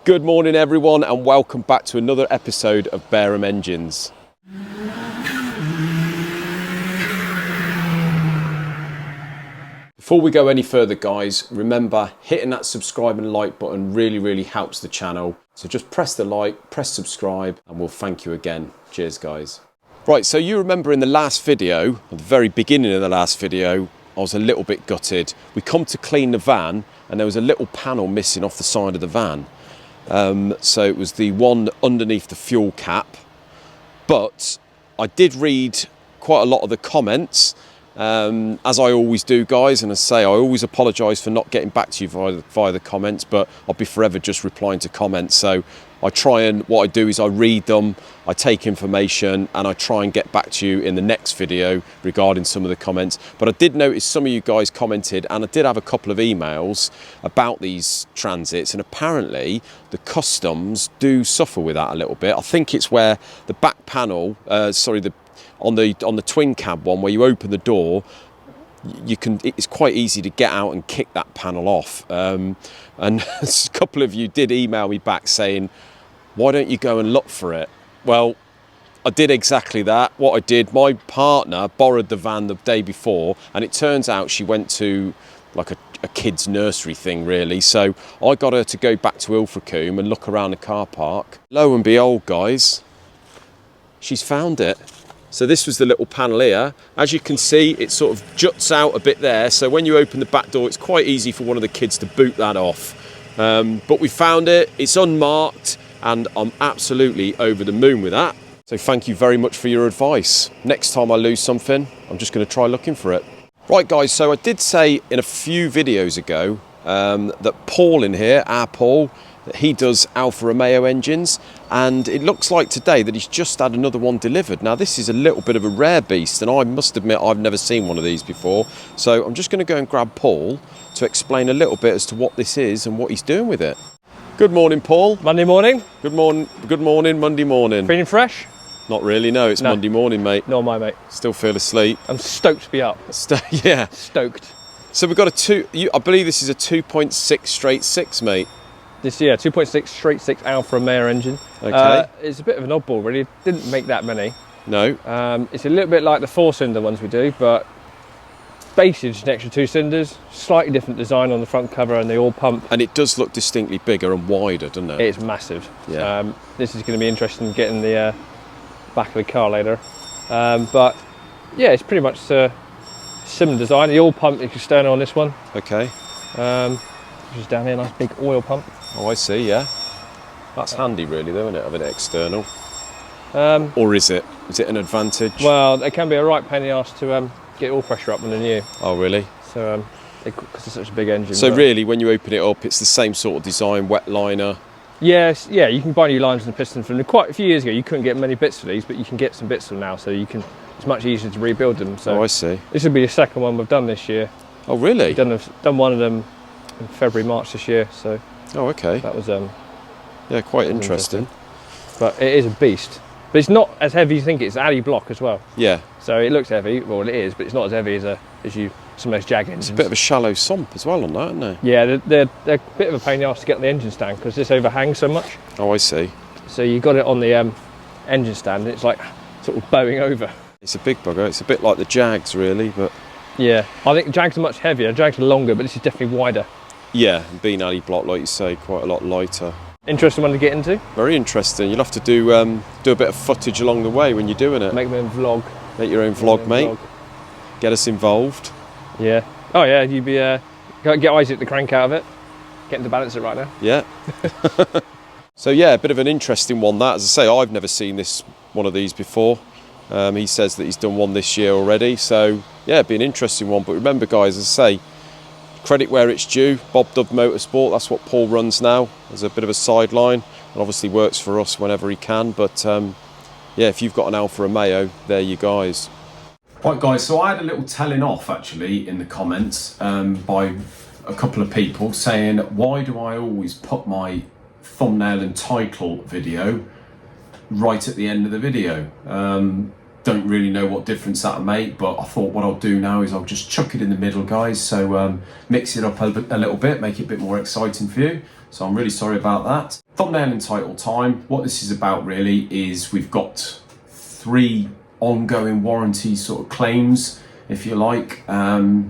Good morning everyone and welcome back to another episode of Bareham Engines. Before we go any further guys, remember hitting that subscribe and like button really helps the channel. So just press the like, press subscribe and we'll thank you again. Cheers guys. Right, so you remember in the last video, at the very beginning of the last video, I was a little bit gutted. We come to clean the van and there was a little panel missing off the side of the van. So it was the one underneath the fuel cap, but I did read quite a lot of the comments, as I always do guys, and I say I always apologise for not getting back to you via the comments, but I'll be forever just replying to comments. So I try and what I do is I read them, I take information and I try and get back to you in the next video regarding some of the comments. But I did notice some of you guys commented and I did have a couple of emails about these transits, and apparently the customs do suffer with that a little bit. I think it's where the back panel, on the twin cab one, where you open the door, it's quite easy to get out and kick that panel off. And a couple of you did email me back saying, why don't you go and look for it? Well, I did exactly that. What I did, my partner borrowed the van the day before, and it turns out she went to like a kid's nursery thing really. So I got her to go back to Ilfracombe and look around the car park. Lo and behold guys, she's found it. So this was the little panel here. As you can see, it sort of juts out a bit there. So when you open the back door, it's quite easy for one of the kids to boot that off. But we found it, it's unmarked, and I'm absolutely over the moon with that. So thank you very much for your advice. Next time I lose something, I'm just gonna try looking for it. Right guys, so I did say in a few videos ago that Paul in here, our Paul, that he does Alfa Romeo engines, and it looks like today that he's just had another one delivered. Now this is a little bit of a rare beast, and I must admit I've never seen one of these before. So I'm just going to go and grab Paul to explain a little bit as to what this is and what he's doing with it. Good morning Paul. Monday morning. Good morning, Monday morning. Feeling fresh? Not really, no, it's Monday morning mate. Not my mate. Still feel asleep. I'm stoked to be up. Yeah. Stoked. So we've got I believe this is a 2.6 straight 6 mate. This 2.6 straight 6 Alfa Romeo engine. Okay. It's a bit of an oddball really. Didn't make that many. No. It's a little bit like the 4-cylinder ones we do, but basically just an extra 2 cylinders, slightly different design on the front cover and the oil pump. And it does look distinctly bigger and wider, doesn't it? It's massive. Yeah. This is going to be interesting getting the back of the car later. But yeah, it's pretty much similar design. The oil pump is external on this one. Okay. Which is down here, nice big oil pump. Oh, I see, yeah. That's handy really though, isn't it, having it external? Or is it? Is it an advantage? Well, it can be a right pain in the arse to get oil pressure up when they're new. Oh, really? So, because it's such a big engine. So really, when you open it up, it's the same sort of design, wet liner? Yes, yeah, you can buy new lines and pistons from them. Quite a few years ago, you couldn't get many bits for these, but you can get some bits for them now, so it's much easier to rebuild them. So oh, I see. This will be the second one we've done this year. Oh, really? We've done one of them in February, March this year, so. Oh, okay. That was yeah, quite interesting. But it is a beast. But it's not as heavy as you think. It's Addy block as well. Yeah. So it looks heavy. Well, it is, but it's not as heavy as some of those Jag engines. It's a bit of a shallow sump as well on that, isn't it? Yeah, they're a bit of a pain in the arse to get on the engine stand because this overhangs so much. Oh, I see. So you got it on the engine stand, and it's like sort of bowing over. It's a big bugger. It's a bit like the Jags, really, but. Yeah, I think Jags are much heavier. Jags are longer, but this is definitely wider. Yeah, and being Addy block, like you say, quite a lot lighter. Interesting one to get into. Very interesting. You'll have to do a bit of footage along the way when you're doing it. Make my own vlog. Make your own vlog, mate. Get us involved. Yeah. Oh yeah, you'd be get Isaac the crank out of it. Getting to balance it right now. Yeah. So yeah, a bit of an interesting one that. As I say, I've never seen one of these before. He says that he's done one this year already. So yeah, it'd be an interesting one. But remember guys, as I say, credit where it's due. Bob Dub Motorsport, that's what Paul runs now as a bit of a sideline, and obviously works for us whenever he can. But yeah, if you've got an Alfa Romeo, there you guys. Right guys, so I had a little telling off actually in the comments by a couple of people saying, why do I always put my thumbnail and title video right at the end of the video? Don't really know what difference that'll make, but I thought what I'll do now is I'll just chuck it in the middle guys, so mix it up a little bit, make it a bit more exciting for you. So I'm really sorry about that. thumbnail and title time. What this is about really is we've got 3 ongoing warranty sort of claims, if you like.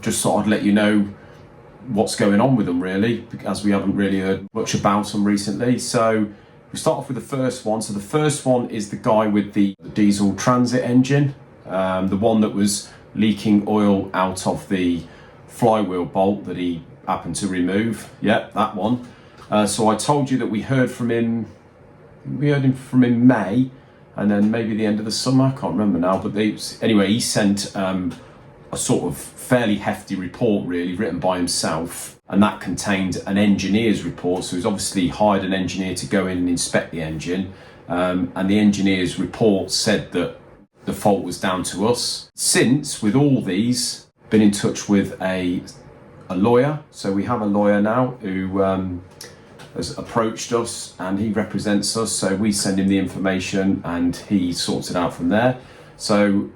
Just thought I'd let you know what's going on with them really, as we haven't really heard much about them recently. So we start off with the first one. So the first one is the guy with the diesel transit engine, the one that was leaking oil out of the flywheel bolt that he happened to remove. Yeah, that one. So I told you that we heard from him. We heard from him in May, and then maybe the end of the summer. I can't remember now. But anyway, he sent a sort of fairly hefty report, really, written by himself, and that contained an engineer's report. So he's obviously hired an engineer to go in and inspect the engine, and the engineer's report said that the fault was down to us. Since, with all these, been in touch with a lawyer. So we have a lawyer now who has approached us, and he represents us. So we send him the information and he sorts it out from there. So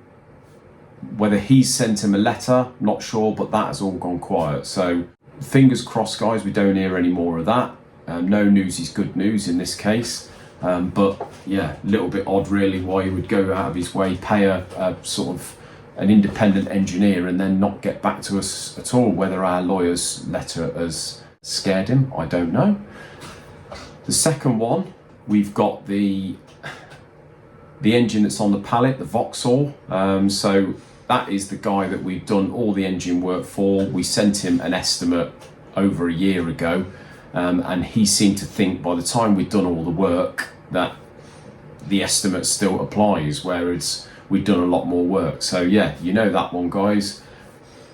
whether he sent him a letter, not sure, but that has all gone quiet. So fingers crossed, guys, we don't hear any more of that. No news is good news in this case. But yeah, a little bit odd really why he would go out of his way, pay a sort of an independent engineer and then not get back to us at all. Whether our lawyer's letter has scared him, I don't know. The second one, we've got the engine that's on the pallet, the Vauxhall. So that is the guy that we've done all the engine work for. We sent him an estimate over a year ago, and he seemed to think by the time we'd done all the work that the estimate still applies, whereas we'd done a lot more work. So yeah, you know that one, guys.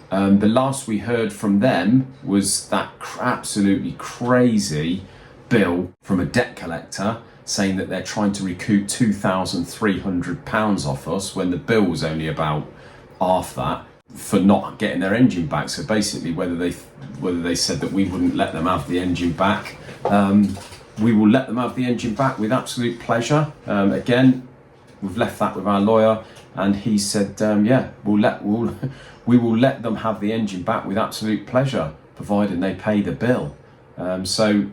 The last we heard from them was that absolutely crazy bill from a debt collector saying that they're trying to recoup £2,300 off us when the bill was only about half that for not getting their engine back. So basically, whether they said that we wouldn't let them have the engine back, we will let them have the engine back with absolute pleasure. Again, we've left that with our lawyer, and he said, yeah, we will let them have the engine back with absolute pleasure, providing they pay the bill. So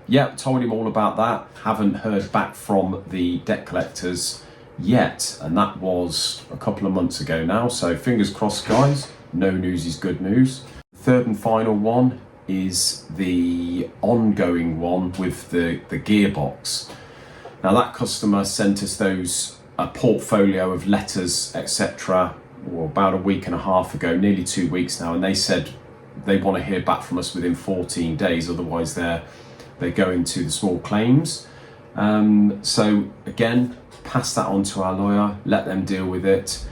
yeah, told him all about that. Haven't heard back from the debt collectors yet, and that was a couple of months ago now. So fingers crossed, guys. No news is good news. Third and final one is the ongoing one with the gearbox. Now that customer sent us a portfolio of letters, etc., about a week and a half ago, nearly 2 weeks now, and they said they want to hear back from us within 14 days, otherwise they go into the small claims. So again, pass that on to our lawyer, let them deal with it,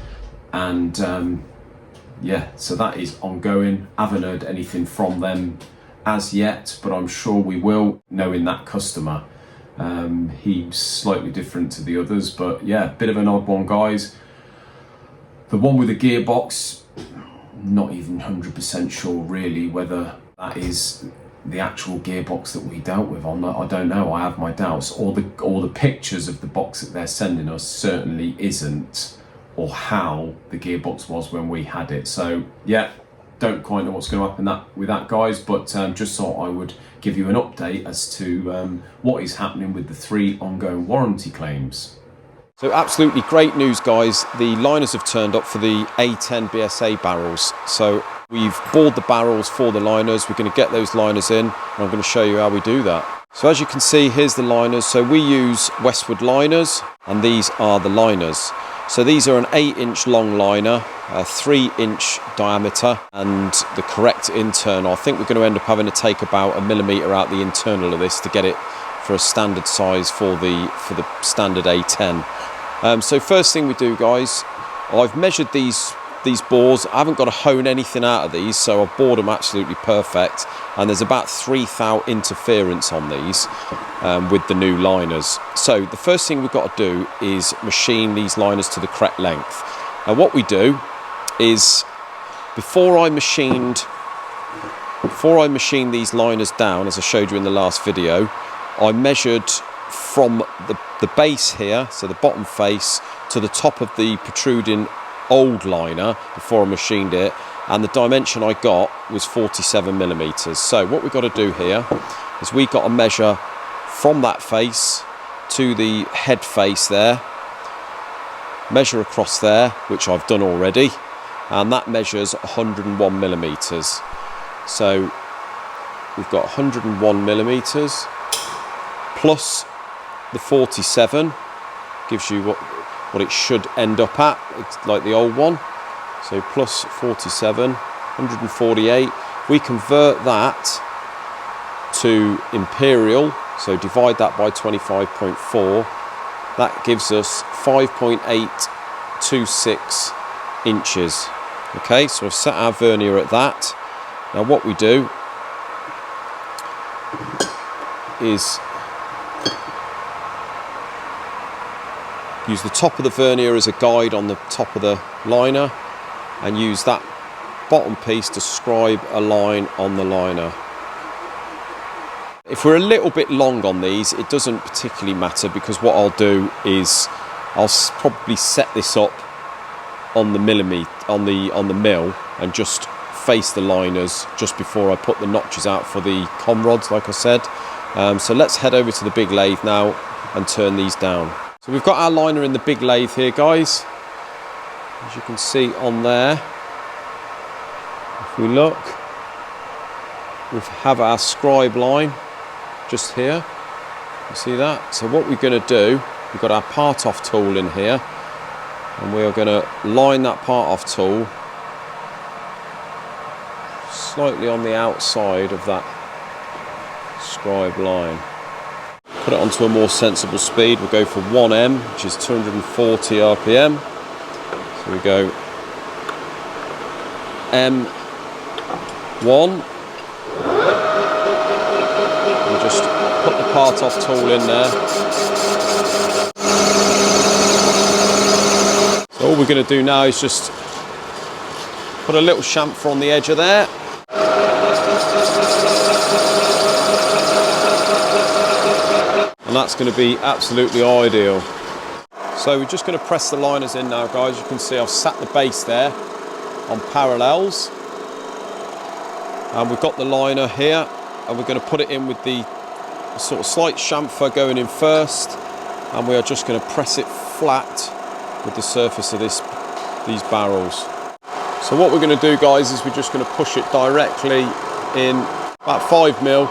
and yeah, so that is ongoing. Haven't heard anything from them as yet, but I'm sure we will, knowing that customer. He's slightly different to the others, but yeah, bit of an odd one, guys. The one with the gearbox, not even 100% sure really whether that is the actual gearbox that we dealt with. I don't know, I have my doubts. Or the pictures of the box that they're sending us certainly isn't, or how the gearbox was when we had it. So yeah, don't quite know what's going to happen with that, guys, but just thought I would give you an update as to what is happening with the 3 ongoing warranty claims. So absolutely great news, guys. The liners have turned up for the A10 BSA barrels. So we've bored the barrels for the liners. We're going to get those liners in, and I'm going to show you how we do that. So as you can see, here's the liners. So we use Westwood liners, and these are the liners. So these are an 8-inch long liner, a 3-inch diameter, and the correct internal. I think we're going to end up having to take about 1 millimetre out the internal of this to get it for a standard size for the standard A10. So first thing we do, guys, I've measured these bores. I haven't got to hone anything out of these, so I've bored them absolutely perfect, and there's about 3 thou interference on these with the new liners. So the first thing we've got to do is machine these liners to the correct length. Now what we do is, before I machined these liners down, as I showed you in the last video, I measured from the base here, so the bottom face, to the top of the protruding old liner before I machined it, and the dimension I got was 47 millimeters. So what we've got to do here is we've got to measure from that face to the head face there, measure across there, which I've done already, and that measures 101 millimeters. So we've got 101 millimeters plus the 47, gives you what it should end up at. It's like the old one. So plus 47, 148. We convert that to imperial, so divide that by 25.4. That gives us 5.826 inches. Okay, so I've set our vernier at that. Now what we do is use the top of the vernier as a guide on the top of the liner, and use that bottom piece to scribe a line on the liner. If we're a little bit long on these, it doesn't particularly matter, because what I'll do is I'll probably set this up on the mill and just face the liners just before I put the notches out for the com rods, like I said. So let's head over to the big lathe now and turn these down. So we've got our liner in the big lathe here, guys. As you can see on there, if we look, we have our scribe line just here. You see that? So what we're going to do, we've got our part off tool in here, and we are going to line that part off tool slightly on the outside of that scribe line. Put it onto a more sensible speed. We'll go for 1M, which is 240 RPM. So we go M1. And just put the part off tool in there. So all we're going to do now is just put a little chamfer on the edge of there. And that's going to be absolutely ideal. So we're just going to press the liners in now, guys. You can see I've sat the base there on parallels, and we've got the liner here, and we're going to put it in with the sort of slight chamfer going in first, and we are just going to press it flat with the surface of these barrels. So what we're going to do, guys, is we're just going to push it directly in about 5mm,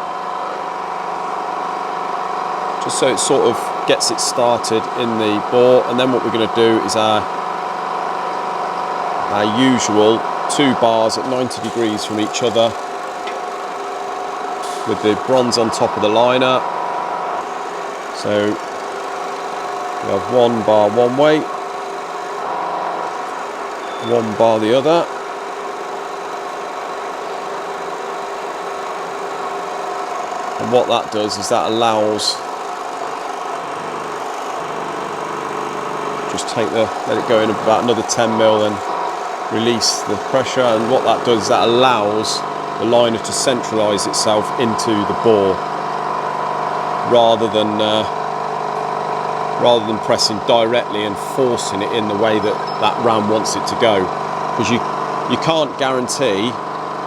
just so it sort of gets it started in the bore. And then what we're going to do is our usual 2 bars at 90 degrees from each other, with the bronze on top of the liner. So we have 1 bar one way, 1 bar the other. And what that does is that allows, just let it go in about another 10mm and release the pressure. And what that does is that allows the liner to centralise itself into the bore, rather than pressing directly and forcing it in the way that ram wants it to go. Because you can't guarantee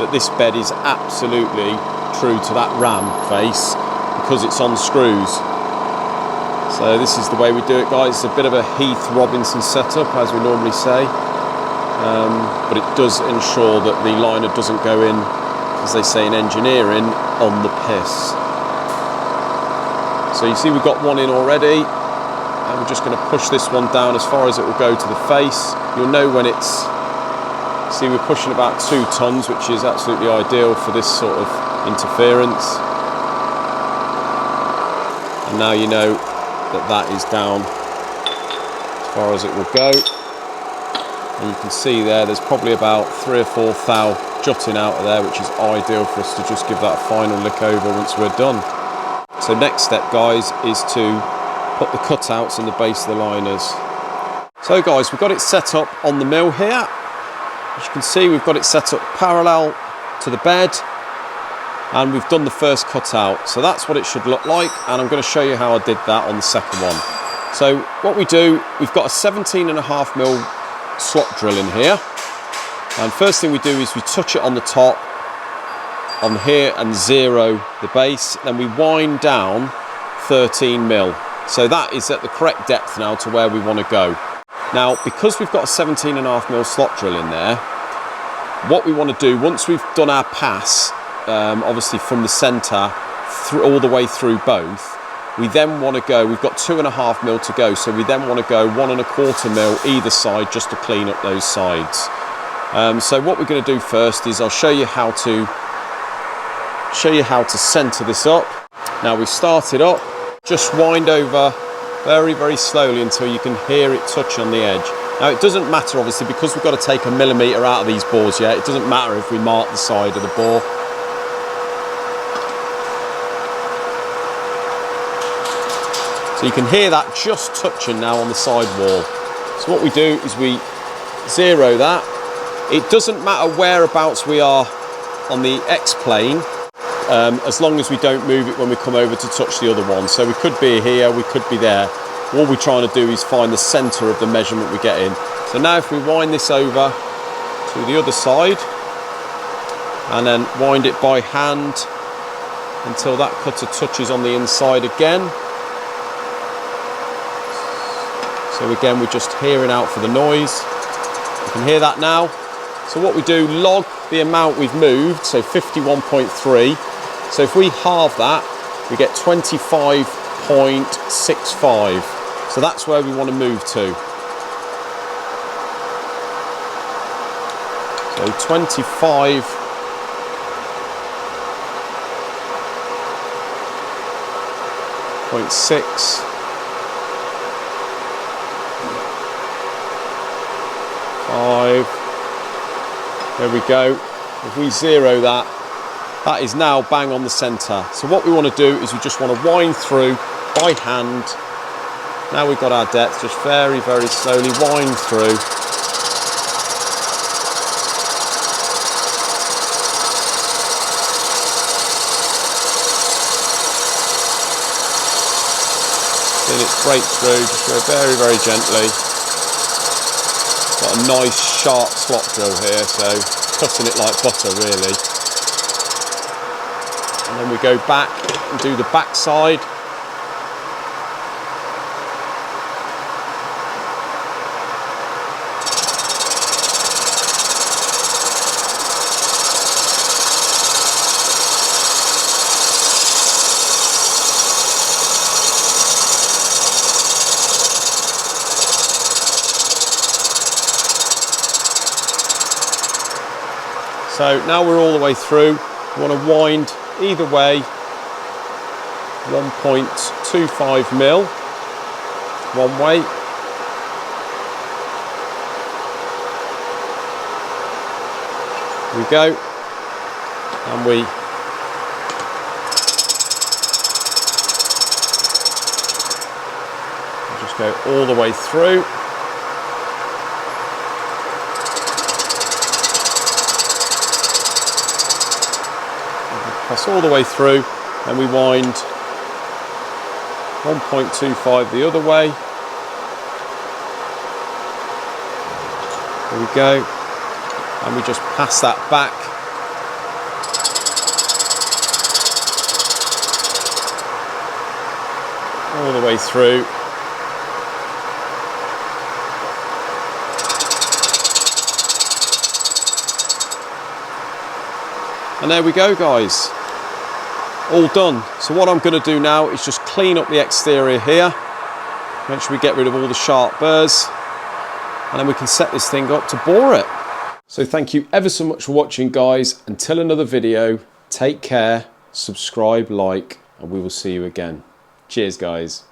that this bed is absolutely true to that ram face, because it's on screws. So this is the way we do it, guys. It's a bit of a Heath Robinson setup, as we normally say, but it does ensure that the liner doesn't go in, as they say in engineering, on the piss. So you see we've got one in already, and we're just going to push this one down as far as it will go to the face. You'll know when it's, see we're pushing about 2 tons, which is absolutely ideal for this sort of interference. And now you know that is down as far as it will go. And you can see there's probably about 3 or 4 thou jutting out of there, which is ideal for us to just give that a final lick over once we're done. So next step, guys, is to put the cutouts in the base of the liners. So guys, we've got it set up on the mill here. As you can see, we've got it set up parallel to the bed, and we've done the first cutout. So that's what it should look like, and I'm going to show you how I did that on the second one. So what we do, we've got a 17.5mm slot drill in here, and first thing we do is we touch it on the top on here and 0 the base. Then we wind down 13 mil. So that is at the correct depth now to where we want to go. Now, because we've got a 17.5 mil slot drill in there, what we want to do, once we've done our pass, obviously from the centre all the way through both, we then want to go, we've got 2.5 mil to go, so we then want to go 1.25 mil either side just to clean up those sides. So what we're going to do first is I'll show you how to centre this up. Now we start it up, just wind over very, very slowly until you can hear it touch on the edge. Now it doesn't matter obviously, because we've got to take 1mm out of these bores yet, it doesn't matter if we mark the side of the bore. So you can hear that just touching now on the side wall. So what we do is we zero that. It doesn't matter whereabouts we are on the X-plane, as long as we don't move it when we come over to touch the other one. So we could be here, we could be there. All we're trying to do is find the centre of the measurement we're getting. So now if we wind this over to the other side and then wind it by hand until that cutter touches on the inside again. So again, we're just hearing out for the noise. You can hear that now. So what we do, log the amount we've moved, so 51.3. So if we halve that, we get 25.65. So that's where we want to move to. So 25.6. There we go. If we zero that, that is now bang on the centre. So what we want to do is we just want to wind through by hand. Now we've got our depth, just very, very slowly wind through. Then it breaks through, just go very, very gently. Got a nice sharp slot drill here, so cutting it like butter really. And then we go back and do the back side. So now we're all the way through. We want to wind either way 1.25 mil one way. Here we go. And we just go all the way through. Pass all the way through, and we wind 1.25 the other way. There we go, and we just pass that back. All the way through. And there we go, guys. All done. So what I'm going to do now is just clean up the exterior here. Make sure we get rid of all the sharp burrs. And then we can set this thing up to bore it. So thank you ever so much for watching, guys. Until another video, take care, subscribe, like, and we will see you again. Cheers, guys.